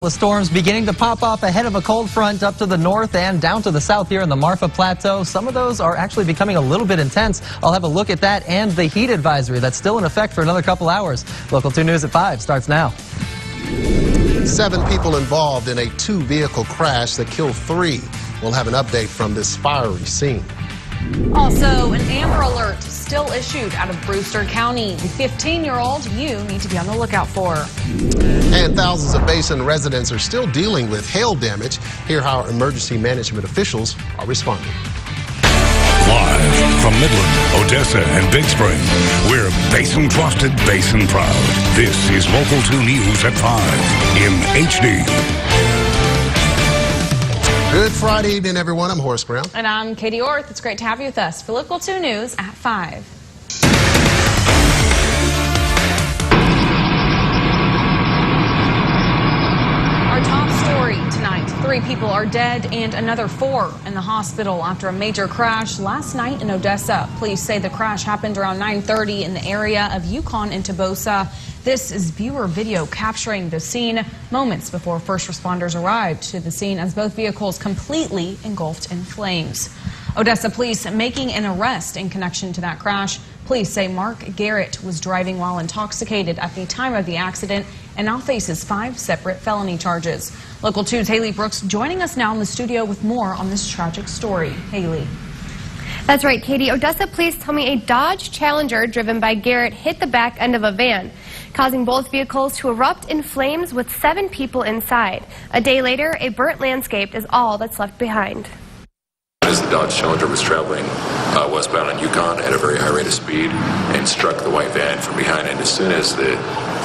The storms beginning to pop up ahead of a cold front up to the north and down to the south here in the Marfa Plateau. Some of those are actually becoming a little bit intense. I'll have a look at that and the heat advisory that's still in effect for another couple hours. Local 2 News at 5 starts now. 7 people involved in a 2-vehicle crash that killed 3. We'll have an update from this fiery scene. Also, an Amber Alert still issued out of Brewster County. The 15-year-old you need to be on the lookout for. And thousands of Basin residents are still dealing with hail damage. Hear how emergency management officials are responding. Live from Midland, Odessa, and Big Spring, we're Basin Trusted, Basin Proud. This is Local 2 News at 5 in HD. Good Friday evening, everyone. I'm Horace Brown. And I'm Katie Orth. It's great to have you with us for Local 2 News at 5. Our top story tonight. 3 people are dead and another 4 in the hospital after a major crash last night in Odessa. Police say the crash happened around 9:30 in the area of Yukon and Tobosa. This is viewer video capturing the scene moments before first responders arrived to the scene as both vehicles completely engulfed in flames. Odessa police making an arrest in connection to that crash. Police say Mark Garrett was driving while intoxicated at the time of the accident and now faces 5 separate felony charges. Local 2's Haley Brooks joining us now in the studio with more on this tragic story. Haley. That's right, Katie. Odessa police tell me a Dodge Challenger driven by Garrett hit the back end of a van, causing both vehicles to erupt in flames with 7 people inside. A day later, a burnt landscape is all that's left behind. As the Dodge Challenger was traveling westbound on Yukon at a very high rate of speed and struck the white van from behind, and as soon as the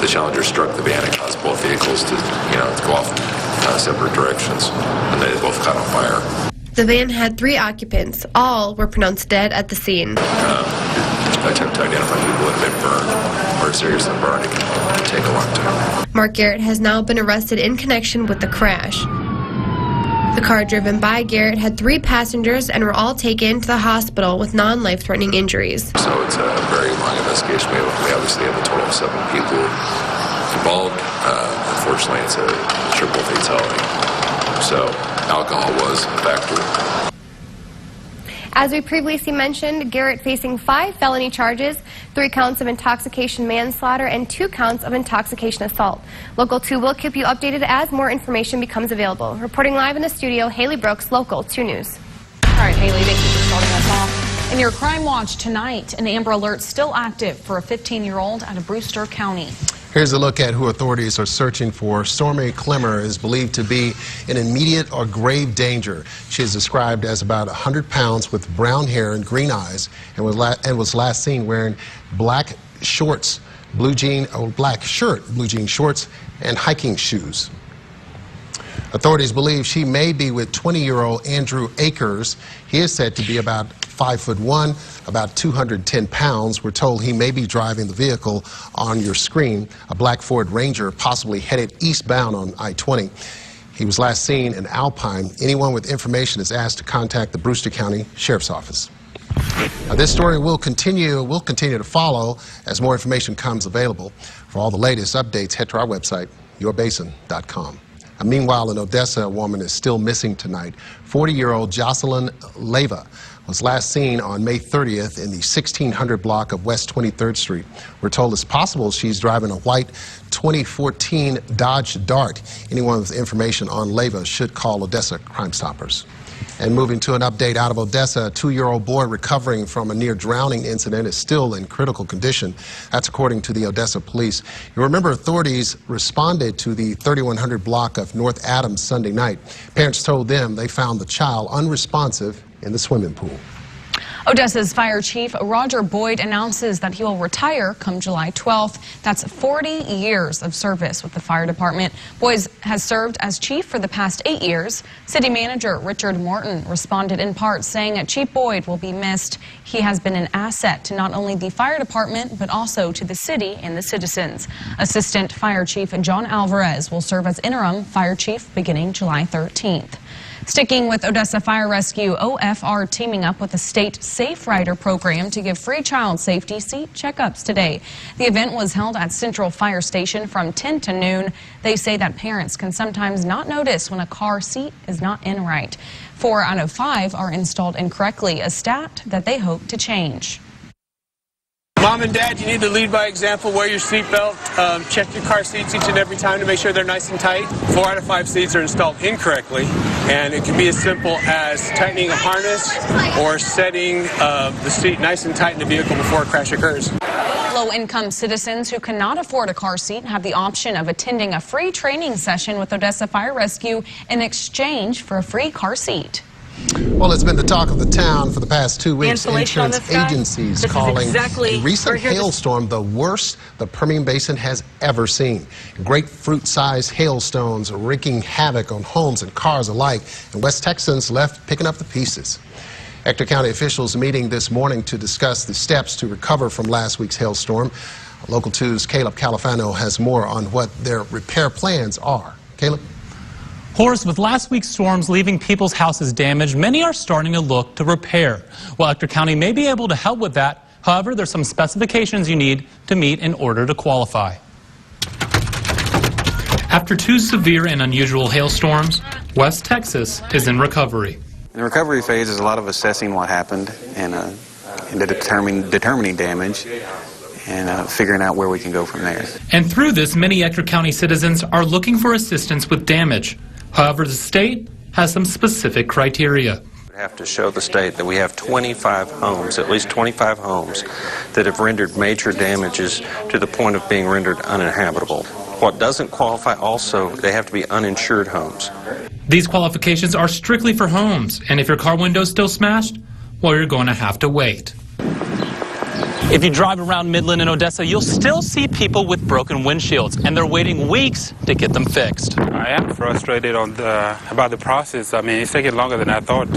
Challenger struck the van, it caused both vehicles to go off in separate directions, and they both caught on fire. The van had 3 occupants. All were pronounced dead at the scene. Attempt to identify people that have been burned or seriously burned. It can take a long time. Mark Garrett has now been arrested in connection with the crash. The car driven by Garrett had 3 passengers and were all taken to the hospital with non-life-threatening injuries. So it's a very long investigation. We obviously have a total of 7 people involved. Unfortunately, it's a triple fatality. So alcohol was a factor. As we previously mentioned, Garrett facing 5 felony charges, 3 counts of intoxication manslaughter, and 2 counts of intoxication assault. Local 2 will keep you updated as more information becomes available. Reporting live in the studio, Haley Brooks, Local 2 News. All right, Haley, thank you for starting us off. In your crime watch tonight, an Amber Alert still active for a 15-year-old out of Brewster County. Here's a look at who authorities are searching for. Stormy Clemmer is believed to be in immediate or grave danger. She is described as about 100 pounds with brown hair and green eyes and was last seen wearing black shorts, black shirt, blue jean shorts, and hiking shoes. Authorities believe she may be with 20-year-old Andrew Akers. He is said to be about 5'1", about 210 pounds. We're told he may be driving the vehicle on your screen, a black Ford Ranger, possibly headed eastbound on I-20. He was last seen in Alpine. Anyone with information is asked to contact the Brewster County Sheriff's Office. Now, this story will continue to follow as more information comes available. For all the latest updates, head to our website, yourbasin.com. Meanwhile, in Odessa, a woman is still missing tonight. 40-year-old Jocelyn Leyva was last seen on May 30th in the 1600 block of West 23rd Street. We're told it's possible she's driving a white 2014 Dodge Dart. Anyone with information on Leyva should call Odessa Crime Stoppers. And moving to an update out of Odessa, a 2-year-old boy recovering from a near-drowning incident is still in critical condition. That's according to the Odessa police. You remember authorities responded to the 3100 block of North Adams Sunday night. Parents told them they found the child unresponsive in the swimming pool. Odessa's Fire Chief Roger Boyd announces that he will retire come July 12th. That's 40 years of service with the fire department. Boyd has served as chief for the past 8 years. City Manager Richard Morton responded in part saying Chief Boyd will be missed. He has been an asset to not only the fire department but also to the city and the citizens. Assistant Fire Chief John Alvarez will serve as interim fire chief beginning July 13th. Sticking with Odessa Fire Rescue, OFR teaming up with the state Safe Rider program to give free child safety seat checkups today. The event was held at Central Fire Station from 10 to noon. They say that parents can sometimes not notice when a car seat is not in right. 4 out of 5 are installed incorrectly, a stat that they hope to change. Mom and Dad, you need to lead by example. Wear your seatbelt. Check your car seats each and every time to make sure they're nice and tight. 4 out of 5 seats are installed incorrectly, and it can be as simple as tightening a harness or setting the seat nice and tight in the vehicle before a crash occurs. Low-income citizens who cannot afford a car seat have the option of attending a free training session with Odessa Fire Rescue in exchange for a free car seat. Well, it's been the talk of the town for the past 2 weeks. Insurance agencies calling a recent hailstorm the worst the Permian Basin has ever seen. Grapefruit-sized hailstones wreaking havoc on homes and cars alike, and West Texans left picking up the pieces. Ector County officials meeting this morning to discuss the steps to recover from last week's hailstorm. Local 2's Caleb Califano has more on what their repair plans are. Caleb? Horace, with last week's storms leaving people's houses damaged, many are starting to look to repair. Well, Ector County may be able to help with that. However, there's some specifications you need to meet in order to qualify. After 2 severe and unusual hailstorms, West Texas is in recovery. The recovery phase is a lot of assessing what happened and determining damage and figuring out where we can go from there. And through this, many Ector County citizens are looking for assistance with damage. However, the state has some specific criteria. We have to show the state that we have 25 homes, at least 25 homes, that have rendered major damages to the point of being rendered uninhabitable. What doesn't qualify also, they have to be uninsured homes. These qualifications are strictly for homes, and if your car window's still smashed, well, you're going to have to wait. If you drive around Midland and Odessa, you'll still see people with broken windshields, and they're waiting weeks to get them fixed. I am frustrated about the process. I mean, it's taking longer than I thought.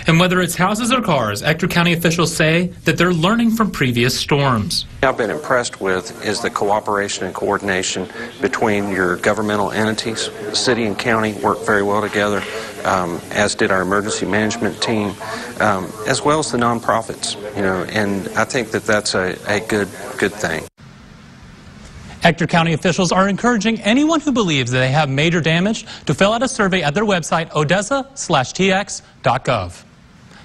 And whether it's houses or cars, Ector County officials say that they're learning from previous storms. What I've been impressed with is the cooperation and coordination between your governmental entities. The city and county work very well together, as did our emergency management team, as well as the nonprofits. And I think that that's a good thing. Ector County officials are encouraging anyone who believes that they have major damage to fill out a survey at their website, odessa/tx.gov.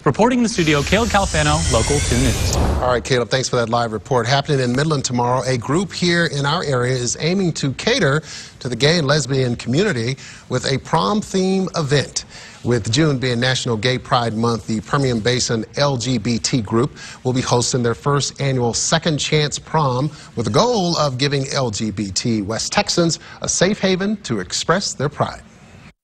Reporting in the studio, Caleb Califano, Local 2 News. All right, Caleb, thanks for that live report. Happening in Midland tomorrow, a group here in our area is aiming to cater to the gay and lesbian community with a prom theme event. With June being National Gay Pride Month, the Permian Basin LGBT group will be hosting their first annual Second Chance Prom with the goal of giving LGBT West Texans a safe haven to express their pride.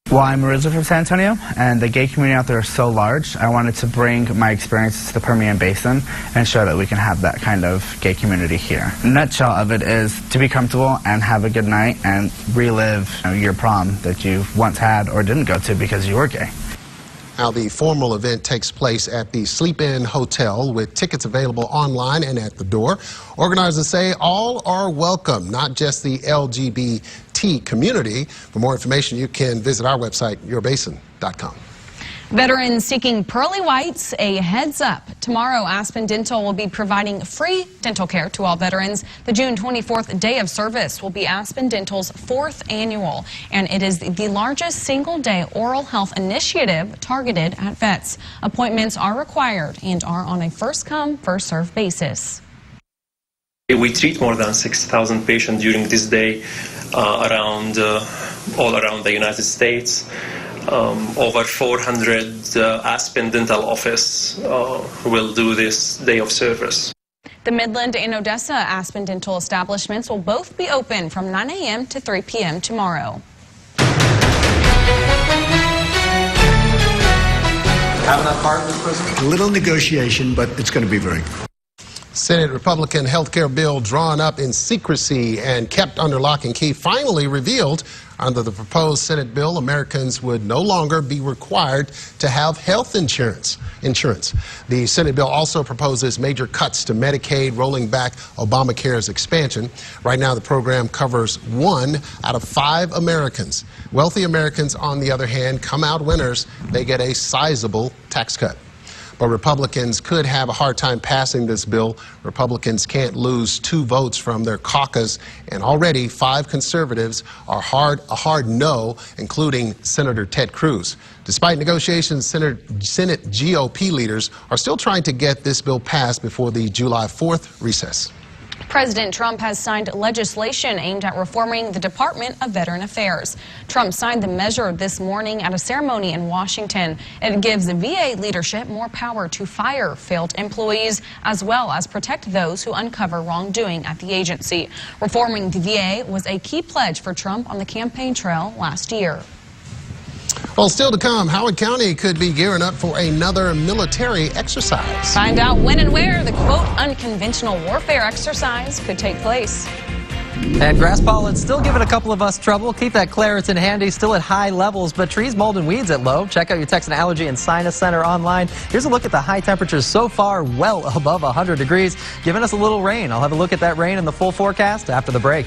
Well, I'm originally from San Antonio, and the gay community out there is so large. I wanted to bring my experiences to the Permian Basin and show that we can have that kind of gay community here. The nutshell of it is to be comfortable and have a good night and relive your prom that you once had or didn't go to because you were gay. Now, the formal event takes place at the Sleep Inn Hotel with tickets available online and at the door. Organizers say all are welcome, not just the LGBT community. For more information, you can visit our website, yourbasin.com. Veterans seeking pearly whites, a heads up. Tomorrow, Aspen Dental will be providing free dental care to all veterans. The June 24th Day of Service will be Aspen Dental's 4th annual, and it is the largest single-day oral health initiative targeted at vets. Appointments are required and are on a first-come, first-served basis. We treat more than 6,000 patients during this day all around the United States. Over 400 Aspen Dental office will do this day of service. The Midland and Odessa Aspen Dental establishments will both be open from 9 a.m. to 3 p.m. tomorrow. Have enough heart in prison? A little negotiation, but it's going to be very good. Senate Republican health care bill drawn up in secrecy and kept under lock and key finally revealed. Under the proposed Senate bill, Americans would no longer be required to have health insurance. The Senate bill also proposes major cuts to Medicaid, rolling back Obamacare's expansion. Right now, the program covers 1 out of 5 Americans. Wealthy Americans, on the other hand, come out winners. They get a sizable tax cut. But Republicans could have a hard time passing this bill. Republicans can't lose 2 votes from their caucus, and already 5 conservatives are a hard no, including Senator Ted Cruz. Despite negotiations, Senate GOP leaders are still trying to get this bill passed before the July 4th recess. President Trump has signed legislation aimed at reforming the Department of Veteran Affairs. Trump signed the measure this morning at a ceremony in Washington. It gives the VA leadership more power to fire failed employees, as well as protect those who uncover wrongdoing at the agency. Reforming the VA was a key pledge for Trump on the campaign trail last year. Well, still to come, Howard County could be gearing up for another military exercise. Find out when and where the, quote, unconventional warfare exercise could take place. And grass pollen still giving a couple of us trouble. Keep that Claritin handy, still at high levels, but trees, mold, and weeds at low. Check out your Texan Allergy and Sinus Center online. Here's a look at the high temperatures so far, well above 100 degrees, giving us a little rain. I'll have a look at that rain in the full forecast after the break.